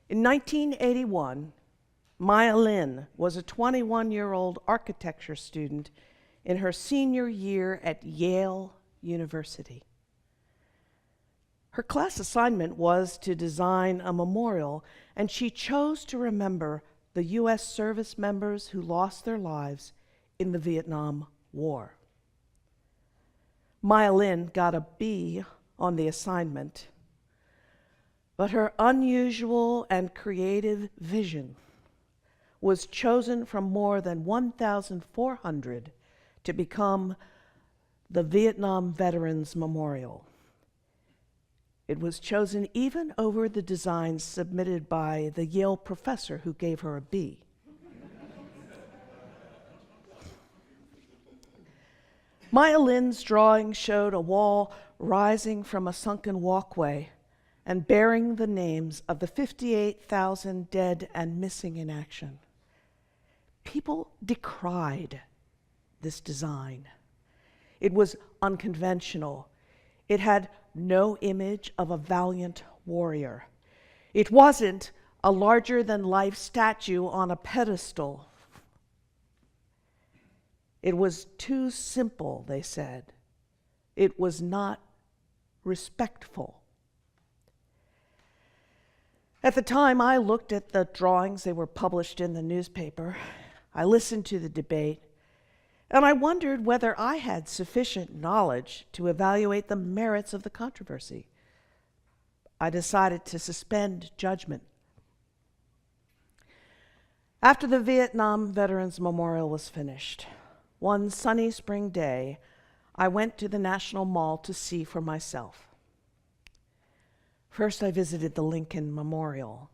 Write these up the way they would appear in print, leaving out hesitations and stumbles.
In 1981, Maya Lin was a 21-year-old architecture student in her senior year at Yale University. Her class assignment was to design a memorial, and she chose to remember the U.S. service members who lost their lives in the Vietnam War. Maya Lin got a B on the assignment, but her unusual and creative vision was chosen from more than 1,400 to become the Vietnam Veterans Memorial. It was chosen even over the designs submitted by the Yale professor who gave her a B. Maya Lin's drawing showed a wall rising from a sunken walkway and bearing the names of the 58,000 dead and missing in action. People decried this design. It was unconventional. It had no image of a valiant warrior. It wasn't a larger-than-life statue on a pedestal. It was too simple, they said. It was not respectful. At the time, I looked at the drawings. They were published in the newspaper. I listened to the debate, and I wondered whether I had sufficient knowledge to evaluate the merits of the controversy. I decided to suspend judgment. After the Vietnam Veterans Memorial was finished, one sunny spring day, I went to the National Mall to see for myself. First, I visited the Lincoln Memorial.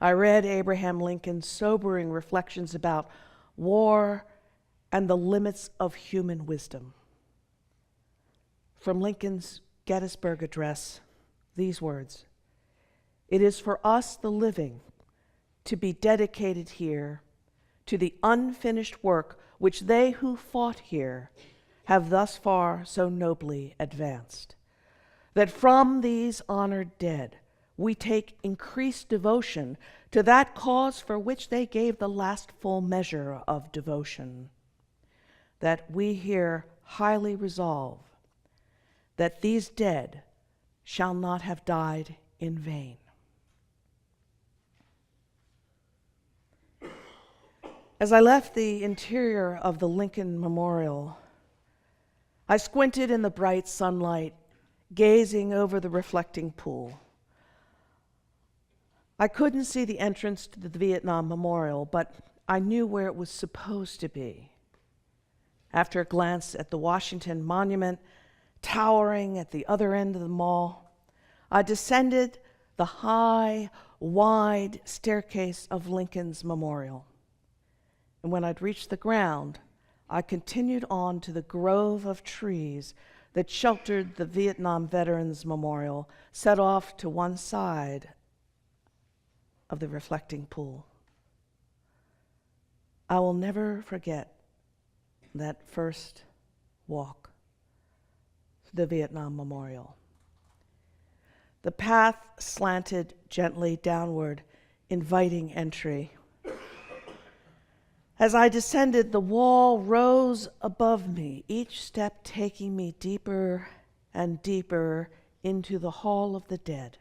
I read Abraham Lincoln's sobering reflections about war and the limits of human wisdom. From Lincoln's Gettysburg Address, these words: "It is for us, the living, to be dedicated here to the unfinished work which they who fought here have thus far so nobly advanced, that from these honored dead we take increased devotion to that cause for which they gave the last full measure of devotion, that we here highly resolve that these dead shall not have died in vain." As I left the interior of the Lincoln Memorial, I squinted in the bright sunlight, gazing over the reflecting pool. I couldn't see the entrance to the Vietnam Memorial, but I knew where it was supposed to be. After a glance at the Washington Monument, towering at the other end of the mall, I descended the high, wide staircase of Lincoln's Memorial. And when I'd reached the ground, I continued on to the grove of trees that sheltered the Vietnam Veterans Memorial, set off to one side of the reflecting pool. I will never forget that first walk to the Vietnam Memorial. The path slanted gently downward, inviting entry. As I descended, the wall rose above me, each step taking me deeper and deeper into the Hall of the Dead.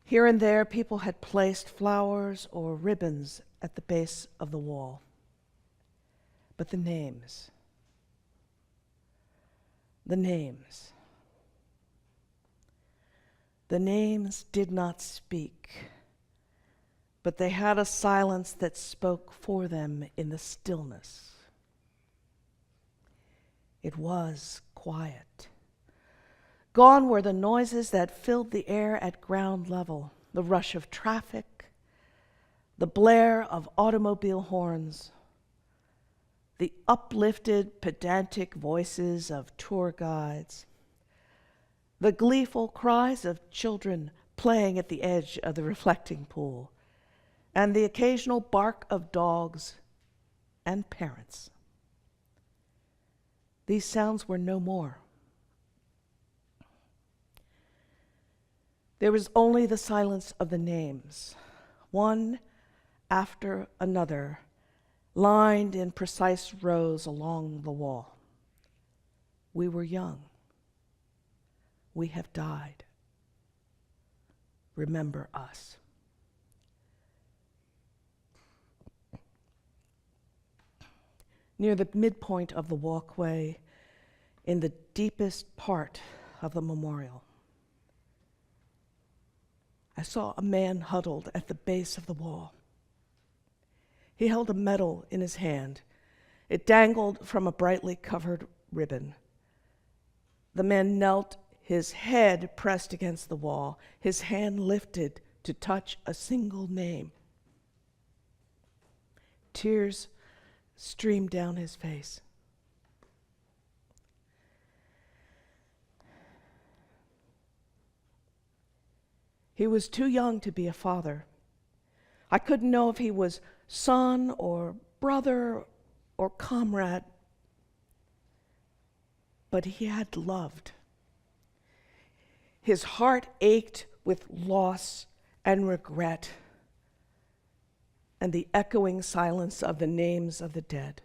Here and there, people had placed flowers or ribbons at the base of the wall. But the names did not speak, but they had a silence that spoke for them in the stillness. It was quiet. Gone were the noises that filled the air at ground level, the rush of traffic, the blare of automobile horns, the uplifted, pedantic voices of tour guides, the gleeful cries of children playing at the edge of the reflecting pool, and the occasional bark of dogs and parents. These sounds were no more. There was only the silence of the names, one after another, lined in precise rows along the wall. We were young. We have died. Remember us. Near the midpoint of the walkway, in the deepest part of the memorial, I saw a man huddled at the base of the wall. He held a medal in his hand. It dangled from a brightly covered ribbon. The man knelt, his head pressed against the wall, his hand lifted to touch a single name. Tears streamed down his face. He was too young to be a father. I couldn't know if he was son or brother or comrade, but he had loved. His heart ached with loss and regret and the echoing silence of the names of the dead.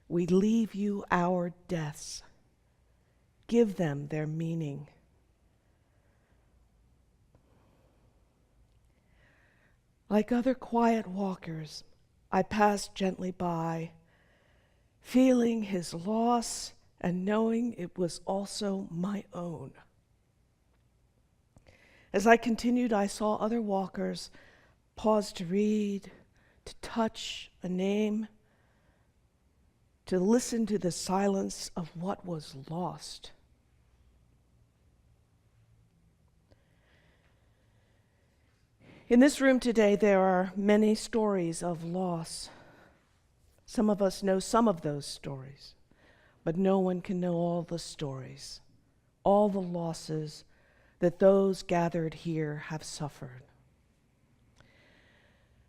We leave you our deaths. Give them their meaning. Like other quiet walkers, I passed gently by, feeling his loss and knowing it was also my own. As I continued, I saw other walkers pause to read, to touch a name, to listen to the silence of what was lost. In this room today, there are many stories of loss. Some of us know some of those stories, but no one can know all the stories, all the losses that those gathered here have suffered.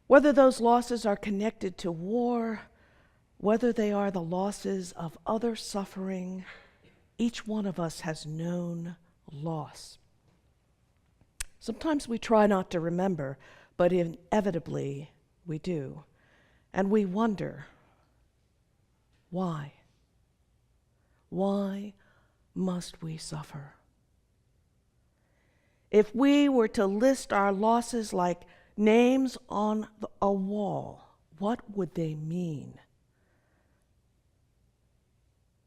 Whether those losses are connected to war, whether they are the losses of other suffering, each one of us has known loss. Sometimes we try not to remember, but inevitably we do. And we wonder, why? Why must we suffer? If we were to list our losses like names on a wall, what would they mean?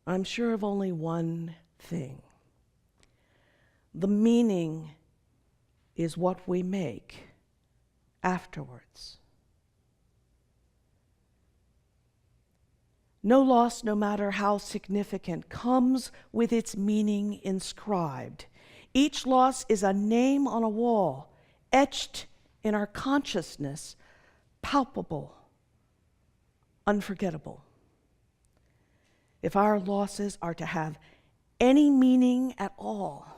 I'm sure of only one thing. The meaning is what we make afterwards. No loss, no matter how significant, comes with its meaning inscribed. Each loss is a name on a wall, etched in our consciousness, palpable, unforgettable. If our losses are to have any meaning at all,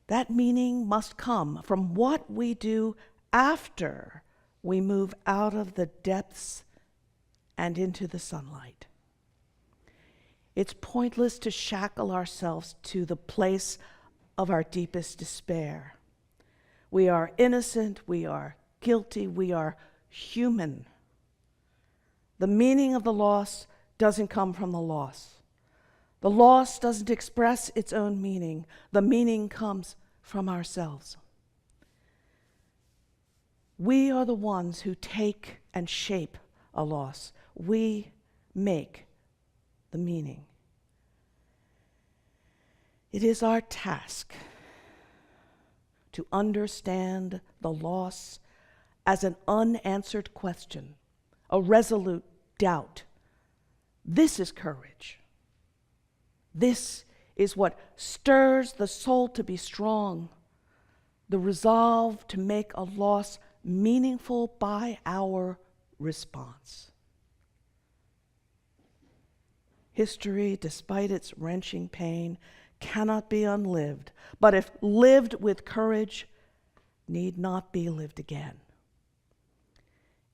that meaning must come from what we do after we move out of the depths and into the sunlight. It's pointless to shackle ourselves to the place of our deepest despair. We are innocent, we are guilty, we are human. The meaning of the loss doesn't come from the loss. The loss doesn't express its own meaning. The meaning comes from ourselves. We are the ones who take and shape a loss. We make the meaning. It is our task to understand the loss as an unanswered question, a resolute doubt. This is courage. This is what stirs the soul to be strong, the resolve to make a loss meaningful by our response. History, despite its wrenching pain, cannot be unlived, but if lived with courage, need not be lived again.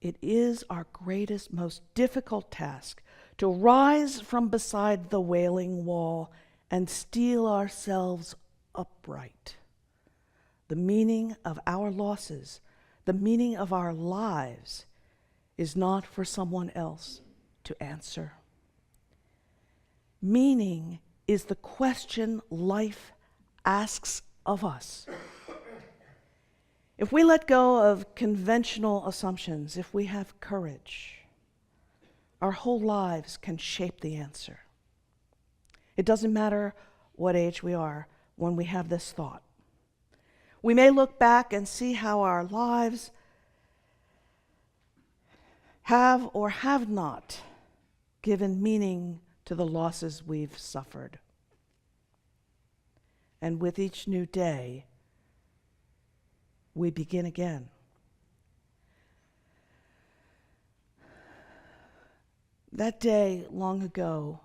It is our greatest, most difficult task to rise from beside the wailing wall and steel ourselves upright. The meaning of our losses, the meaning of our lives, is not for someone else to answer. Meaning is the question life asks of us. If we let go of conventional assumptions, if we have courage, our whole lives can shape the answer. It doesn't matter what age we are when we have this thought. We may look back and see how our lives have or have not given meaning to the losses we've suffered. And with each new day, we begin again. That day long ago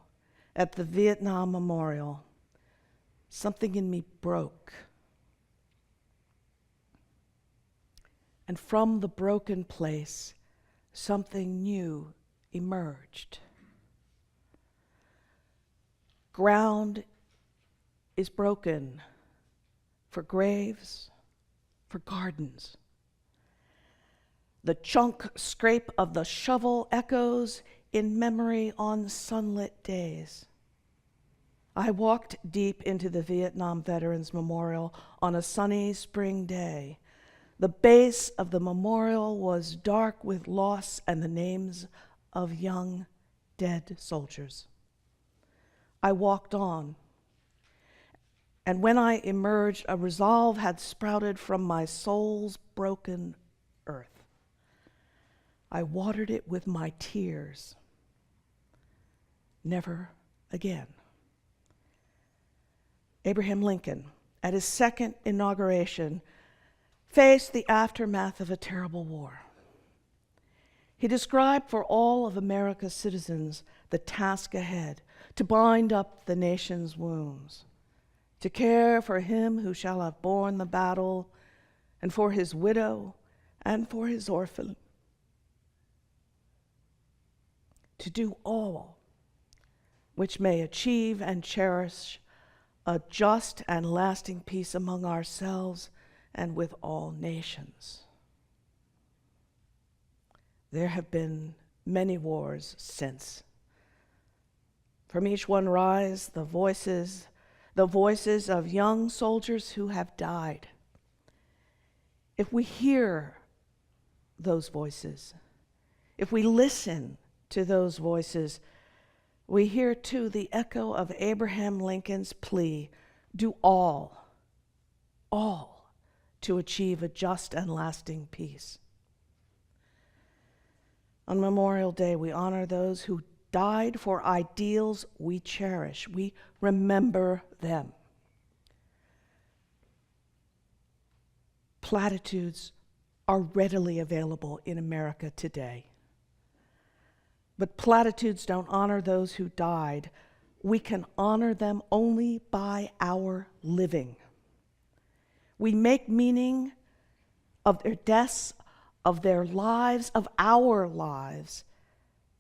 at the Vietnam Memorial, something in me broke. And from the broken place, something new emerged. Ground is broken for graves, for gardens. The chunk scrape of the shovel echoes in memory on sunlit days. I walked deep into the Vietnam Veterans Memorial on a sunny spring day. The base of the memorial was dark with loss and the names of young, dead soldiers. I walked on, and when I emerged, a resolve had sprouted from my soul's broken earth. I watered it with my tears. Never again. Abraham Lincoln, at his second inauguration, faced the aftermath of a terrible war. He described for all of America's citizens the task ahead, to bind up the nation's wounds, to care for him who shall have borne the battle, and for his widow and for his orphan, to do all which may achieve and cherish a just and lasting peace among ourselves and with all nations. There have been many wars since. From each one rise the voices of young soldiers who have died. If we hear those voices, if we listen to those voices, we hear too the echo of Abraham Lincoln's plea, do all to achieve a just and lasting peace. On Memorial Day, we honor those who died for ideals we cherish. We remember them. Platitudes are readily available in America today. But platitudes don't honor those who died. We can honor them only by our living. We make meaning of their deaths, of their lives, of our lives,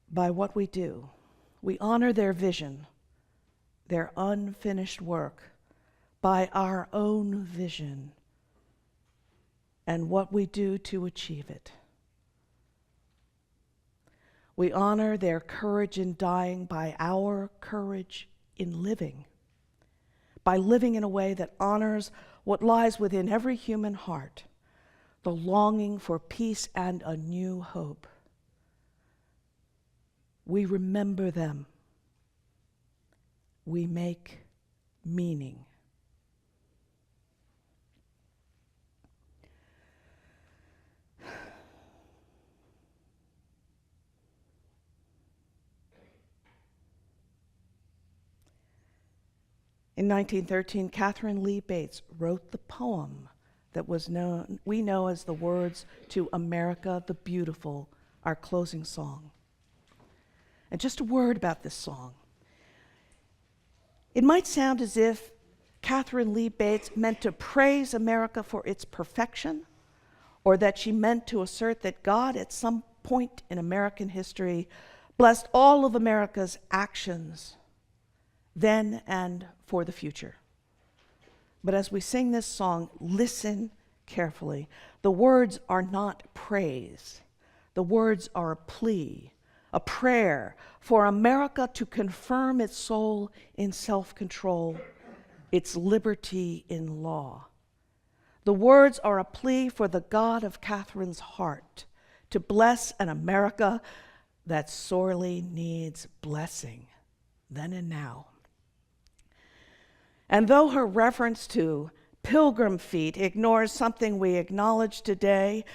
by what we do. We honor their vision, their unfinished work, by our own vision and what we do to achieve it. We honor their courage in dying by our courage in living, by living in a way that honors what lies within every human heart, the longing for peace and a new hope. We remember them. We make meaning. In 1913, Catherine Lee Bates wrote the poem that we know as the words to America the Beautiful, our closing song. And just a word about this song. It might sound as if Catherine Lee Bates meant to praise America for its perfection, or that she meant to assert that God at some point in American history blessed all of America's actions then and for the future. But as we sing this song, listen carefully. The words are not praise. The words are a plea, a prayer for America to confirm its soul in self-control, its liberty in law. The words are a plea for the God of Catherine's heart to bless an America that sorely needs blessing, then and now. And though her reference to pilgrim feet ignores something we acknowledge today,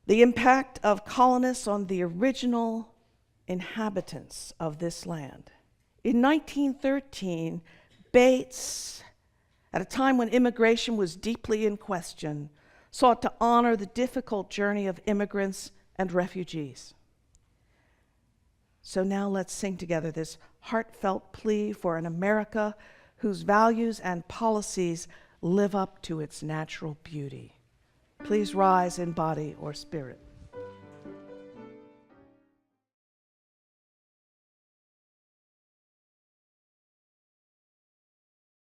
the impact of colonists on the original inhabitants of this land. In 1913, Bates, at a time when immigration was deeply in question, sought to honor the difficult journey of immigrants and refugees. So now let's sing together this heartfelt plea for an America whose values and policies live up to its natural beauty. Please rise in body or spirit.